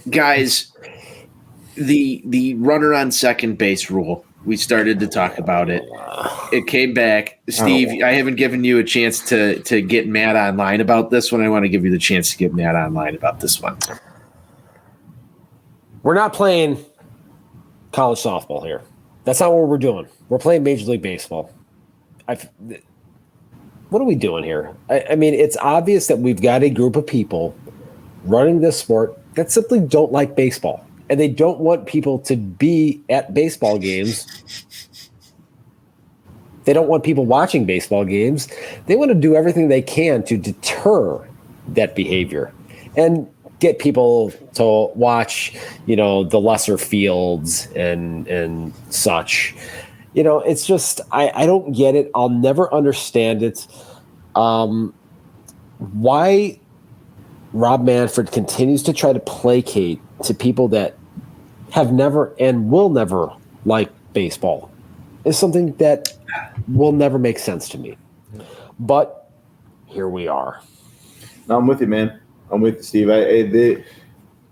Guys, the runner on second base rule. We started to talk about it. It came back. Steve, I haven't given you a chance to get mad online about this one. I want to give you the chance to get mad online about this one. We're not playing college softball here. That's not what we're doing. We're playing Major League Baseball. What are we doing here? I mean, it's obvious that we've got a group of people running this sport that simply don't like baseball. And they don't want people to be at baseball games. They don't want people watching baseball games. They want to do everything they can to deter that behavior and get people to watch, the lesser fields and such. It's just, I don't get it. I'll never understand it. Why Rob Manfred continues to try to placate to people that have never and will never like baseball is something that will never make sense to me. But here we are. No, I'm with you, man. I'm with you, Steve.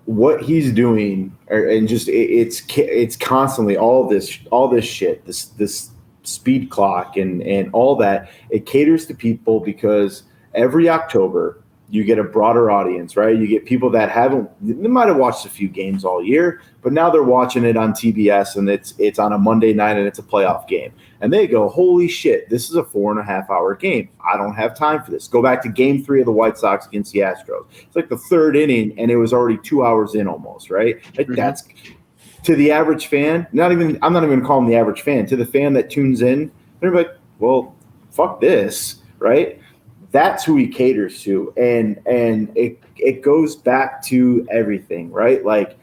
What he's doing, and just it's constantly all this shit, this speed clock and all that. It caters to people because every October you get a broader audience, right? You get people that they might have watched a few games all year, but now they're watching it on TBS and it's on a Monday night and it's a playoff game. And they go, holy shit, this is a 4.5-hour game. I don't have time for this. Go back to game 3 of the White Sox against the Astros. It's like the third inning and it was already 2 hours in almost, right? Like That's to the average fan. I'm not even going to call them the average fan. To the fan that tunes in, they're like, well, fuck this, right? That's who he caters to, and it goes back to everything, right? Like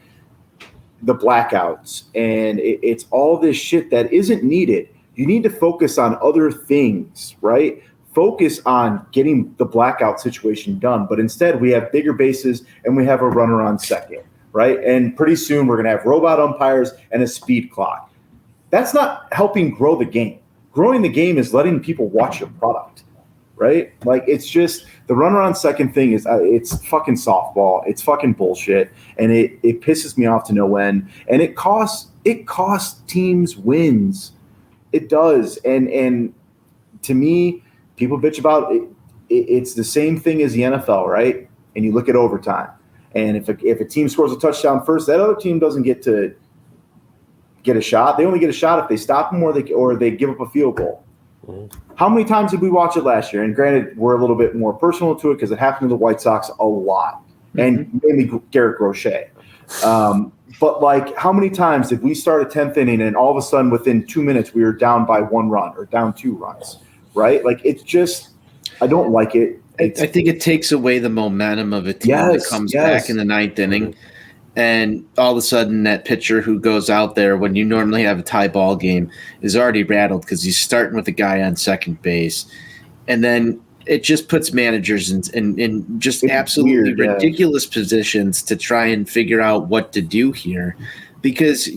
the blackouts, and it's all this shit that isn't needed. You need to focus on other things, right? Focus on getting the blackout situation done, but instead we have bigger bases and we have a runner on second, right? And pretty soon we're going to have robot umpires and a speed clock. That's not helping grow the game. Growing the game is letting people watch your product. Right? Like, it's just the runner on second thing is it's fucking softball. It's fucking bullshit. And it pisses me off to no end. And it costs teams wins. It does. And to me, people bitch about it. It's the same thing as the NFL, right? And you look at overtime. And if a team scores a touchdown first, that other team doesn't get to get a shot. They only get a shot if they stop them or they give up a field goal. How many times did we watch it last year? And granted, we're a little bit more personal to it because it happened to the White Sox a lot, and mainly Garrett Crochet. But like, how many times did we start a 10th inning and all of a sudden within 2 minutes we were down by 1 run or down 2 runs, right? Like, it's just, I don't like it. I think it takes away the momentum of a team that comes back in the 9th inning. And all of a sudden that pitcher who goes out there when you normally have a tie ball game is already rattled because he's starting with a guy on second base. And then it just puts managers in just absolutely ridiculous positions to try and figure out what to do here. Because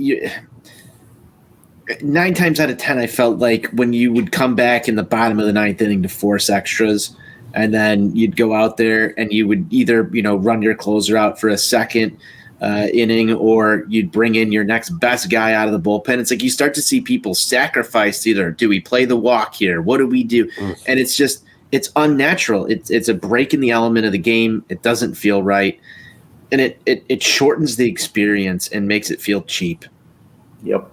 9 times out of 10, I felt like when you would come back in the bottom of the 9th inning to force extras, and then you'd go out there and you would either, run your closer out for a second inning, or you'd bring in your next best guy out of the bullpen. It's like you start to see people sacrifice. Either do we play the walk here? What do we do? And it's unnatural. It's a break in the element of the game. It doesn't feel right, and it shortens the experience and makes it feel cheap. Yep.